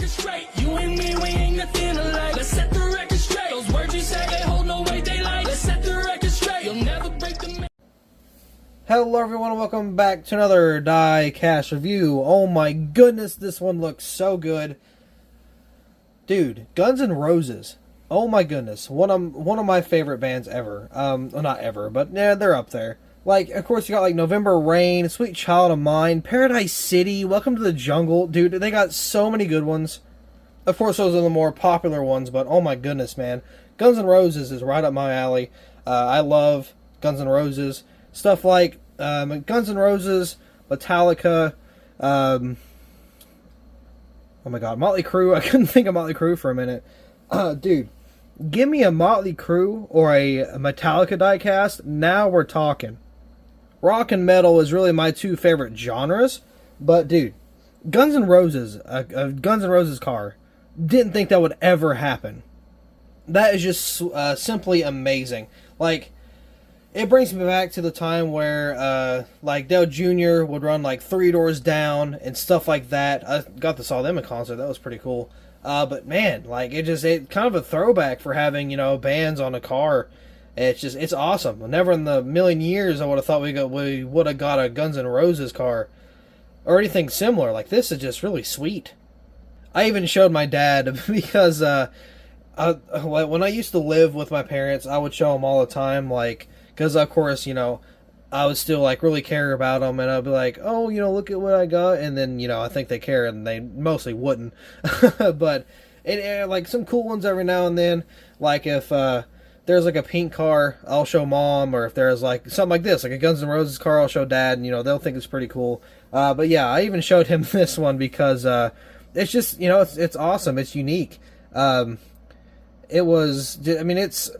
record straight. You and me, we ain't nothing alike. Let's set the record straight. Those words you say, they hold no weight, they like. Let's set the record straight. You'll never break the... Hello everyone and welcome back to another Diecast review. Oh my goodness, this one looks so good. Dude, Guns N' Roses. Oh my goodness, one of my favorite bands ever. Well, not ever, but yeah, they're up there. Like, of course, you got like November Rain, Sweet Child of Mine, Paradise City, Welcome to the Jungle. Dude, they got so many good ones. Of course, those are the more popular ones, but oh my goodness, man. Guns N' Roses is right up my alley. I love Guns N' Roses. Stuff like Guns N' Roses, Metallica, oh my god, Motley Crue. I couldn't think of Motley Crue for a minute. Dude, give me a Motley Crue or a Metallica diecast, now we're talking. Rock and metal is really my two favorite genres, but dude, Guns N' Roses, a Guns N' Roses car, didn't think that would ever happen. That is just simply amazing. Like, it brings me back to the time where, like, Dale Jr. would run, like, Three Doors Down and stuff like that. I got to saw them in concert. That was pretty cool. But, man, like, it kind of a throwback for having, you know, bands on a car. It's awesome. Never in the million years I would have thought we would have got a Guns N' Roses car or anything similar. Like, this is just really sweet. I even showed my dad because, when I used to live with my parents, I would show them all the time, like, because, of course, you know, I would still, like, really care about them, and I'd be like, oh, you know, look at what I got, and then, you know, I think they care, and they mostly wouldn't. But, like, some cool ones every now and then, like, if there's, like, a pink car, I'll show Mom, or if there's, like, something like this, like a Guns N' Roses car, I'll show Dad, and, you know, they'll think it's pretty cool. But, yeah, I even showed him this one because it's just, you know, it's awesome, it's unique. It was, I mean, it's...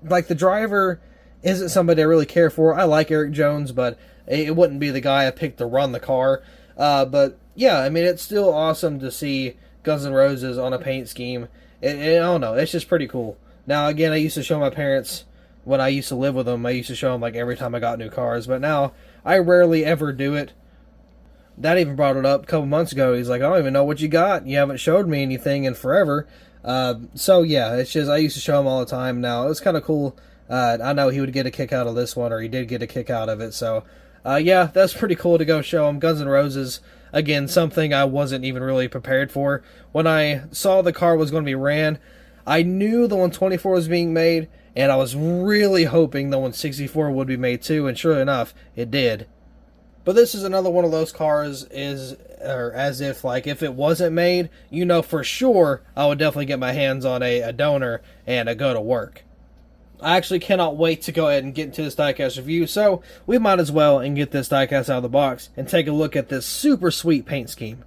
like, the driver isn't somebody I really care for. I like Erik Jones, but it wouldn't be the guy I picked to run the car. But, yeah, I mean, it's still awesome to see Guns N' Roses on a paint scheme. I don't know, it's just pretty cool. Now, again, I used to show my parents, when I used to live with them, I used to show them, like, every time I got new cars. But now, I rarely ever do it. Dad even brought it up a couple months ago. He's like, I don't even know what you got. You haven't showed me anything in forever. So yeah, it's just, I used to show him all the time now. It was kind of cool. I know he would get a kick out of this one, or he did get a kick out of it. So, yeah, that's pretty cool to go show him. Guns N' Roses, again, something I wasn't even really prepared for. When I saw the car was going to be ran, I knew the 124 was being made, and I was really hoping the 164 would be made too, and sure enough, it did. But this is another one of those cars or as if, like, if it wasn't made, you know for sure I would definitely get my hands on a donor and go to work. I actually cannot wait to go ahead and get into this diecast review, so we might as well and get this diecast out of the box and take a look at this super sweet paint scheme.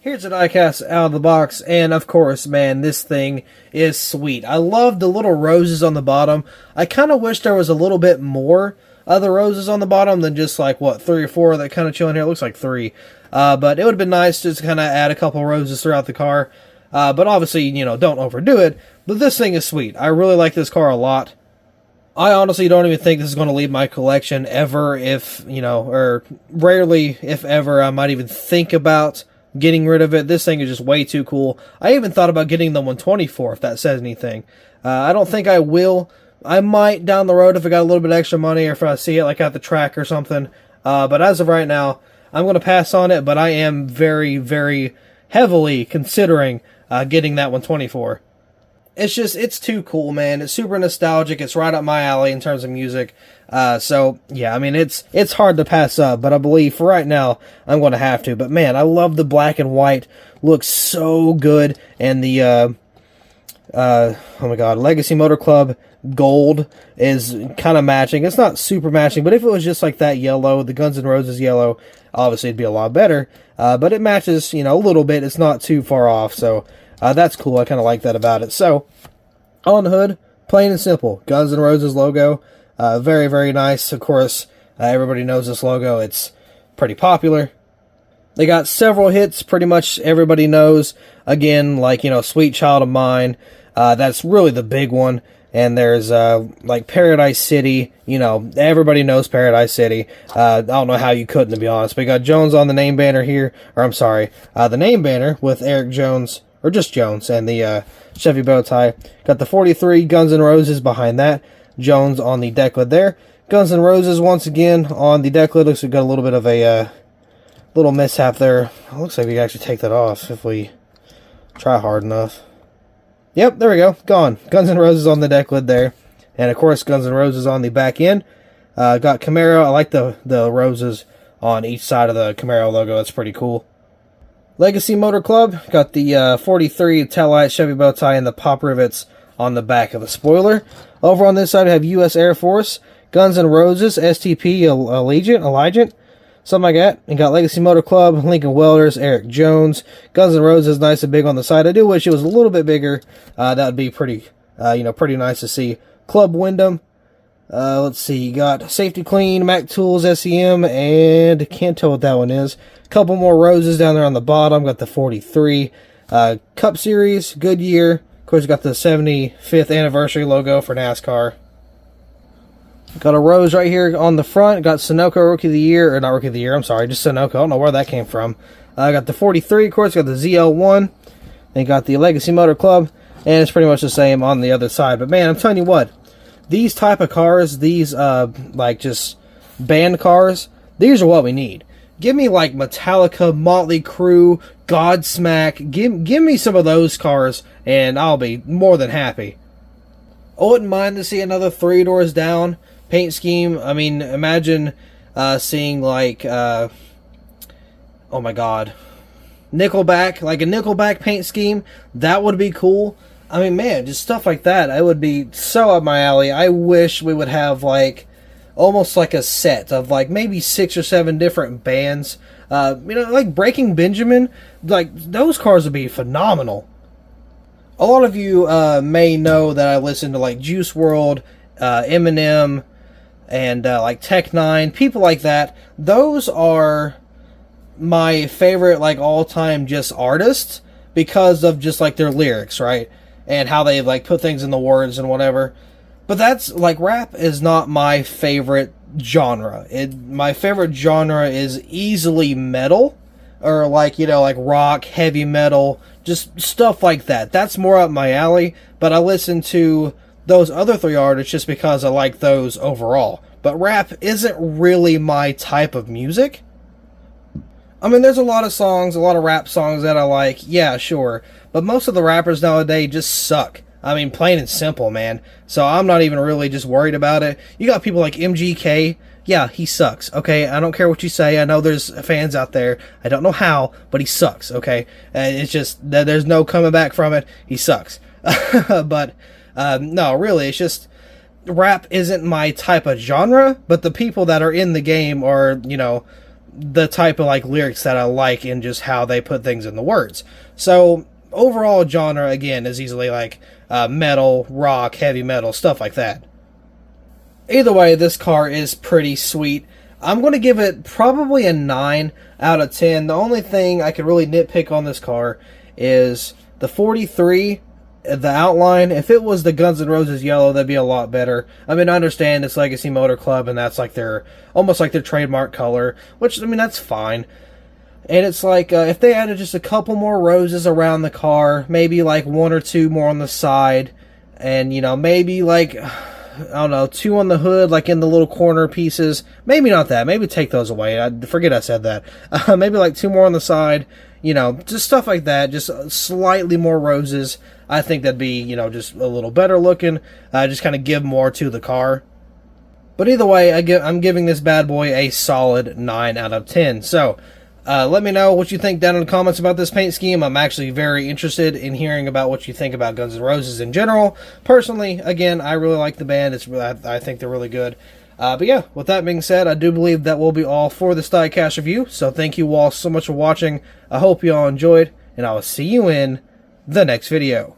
Here's the diecast out of the box, and of course, man, this thing is sweet. I love the little roses on the bottom. I kind of wish there was a little bit more other roses on the bottom than just like, what, 3 or 4 that kind of chill in here. It looks like 3. But it would have been nice just to kind of add a couple roses throughout the car. But obviously, you know, don't overdo it. But this thing is sweet. I really like this car a lot. I honestly don't even think this is going to leave my collection ever, if, you know, or rarely, if ever, I might even think about getting rid of it. This thing is just way too cool. I even thought about getting the 124, if that says anything. I don't think I will. I might down the road if I got a little bit extra money, or if I see it like at the track or something. But as of right now, I'm going to pass on it, but I am very, very heavily considering getting that 124. It's just, it's too cool, man. It's super nostalgic. It's right up my alley in terms of music. So, yeah, I mean, it's hard to pass up, but I believe for right now, I'm going to have to. But, man, I love the black and white. Looks so good. And the, oh my god, Legacy Motor Club gold is kind of matching. It's not super matching, but if it was just like that yellow, the Guns N' Roses yellow, obviously it'd be a lot better. But it matches, you know, a little bit. It's not too far off, so that's cool. I kind of like that about it. So, on the hood, plain and simple, Guns N' Roses logo. Very, very nice. Of course, everybody knows this logo. It's pretty popular. They got several hits, pretty much everybody knows. Again, like, you know, Sweet Child of Mine. That's really the big one. and there's like Paradise City. You know, everybody knows Paradise City. I don't know how you couldn't, to be honest. But you got Jones on the name banner here, or I'm sorry, the name banner with Erik Jones, or just Jones, and the Chevy bow tie. Got the 43 Guns N' Roses behind that. Jones on the deck lid there. Guns N' Roses once again on the deck lid. Looks like we got a little bit of a little mishap there. It looks like we can actually take that off if we try hard enough. Yep, there we go. Gone. Guns N' Roses on the deck lid there. And, of course, Guns N' Roses on the back end. Got Camaro. I like the roses on each side of the Camaro logo. That's pretty cool. Legacy Motor Club. Got the 43 taillight Chevy bow tie and the pop rivets on the back of the spoiler. Over on this side, we have U.S. Air Force, Guns N' Roses, STP, Allegiant, something like that. And got Legacy Motor Club, Lincoln Welders, Erik Jones. Guns N' Roses, nice and big on the side. I do wish it was a little bit bigger. That would be pretty, pretty nice to see. Club Wyndham. Let's see, you got Safety Clean, Mac Tools, SEM, and can't tell what that one is. Couple more roses down there on the bottom. Got the 43 Cup Series, Goodyear. Of course, got the 75th anniversary logo for NASCAR. Got a rose right here on the front. Got Sunoco Rookie of the Year, or not Rookie of the Year, I'm sorry, just Sunoco. I don't know where that came from. Got the 43, of course, got the ZL1. And got the Legacy Motor Club. And it's pretty much the same on the other side. But man, I'm telling you what, these type of cars, these like just band cars, these are what we need. Give me like Metallica, Motley Crue, Godsmack. Give me some of those cars, and I'll be more than happy. I wouldn't mind to see another 3 doors down paint scheme. I mean, imagine seeing like, oh my god, Nickelback, like a Nickelback paint scheme. That would be cool. I mean, man, just stuff like that. It would be so up my alley. I wish we would have like almost like a set of like maybe 6 or 7 different bands. Like Breaking Benjamin. Like those cars would be phenomenal. A lot of you may know that I listen to like Juice WRLD, Eminem, and like Tech Nine, people like that. Those are my favorite like all-time just artists because of just like their lyrics, right? And how they like put things in the words and whatever. But that's like rap is not my favorite genre. My favorite genre is easily metal, or like, like rock, heavy metal, just stuff like that. That's more up my alley. But I listen to those other 3 artists just because I like those overall. But rap isn't really my type of music. I mean, there's a lot of songs, a lot of rap songs that I like, yeah, sure. But most of the rappers nowadays just suck. I mean, plain and simple, man. So I'm not even really just worried about it. You got people like MGK. Yeah, he sucks, okay? I don't care what you say. I know there's fans out there. I don't know how, but he sucks, okay? It's just, there's no coming back from it. He sucks. But, no, really, it's just, rap isn't my type of genre, but the people that are in the game are, the type of like lyrics that I like and just how they put things in the words. So overall genre again is easily like metal, rock, heavy metal, stuff like that. Either way, this car is pretty sweet. I'm going to give it probably a 9 out of 10. The only thing I could really nitpick on this car is the 43, the outline. If it was the Guns N' Roses yellow, that'd be a lot better. I mean, I understand it's Legacy Motor Club, and that's like almost like their trademark color, which, I mean, that's fine. And it's like, if they added just a couple more roses around the car, maybe like 1 or 2 more on the side, and, maybe like, I don't know, 2 on the hood, like in the little corner pieces. Maybe not that. Maybe take those away. I forget I said that. Maybe like 2 more on the side, just stuff like that. Just slightly more roses. I think that'd be, just a little better looking. Just kind of give more to the car. But either way, I'm giving this bad boy a solid 9 out of 10. So, let me know what you think down in the comments about this paint scheme. I'm actually very interested in hearing about what you think about Guns N' Roses in general. Personally, again, I really like the band. I think they're really good. But yeah, with that being said, I do believe that will be all for this diecast review. So thank you all so much for watching. I hope you all enjoyed, and I will see you in the next video.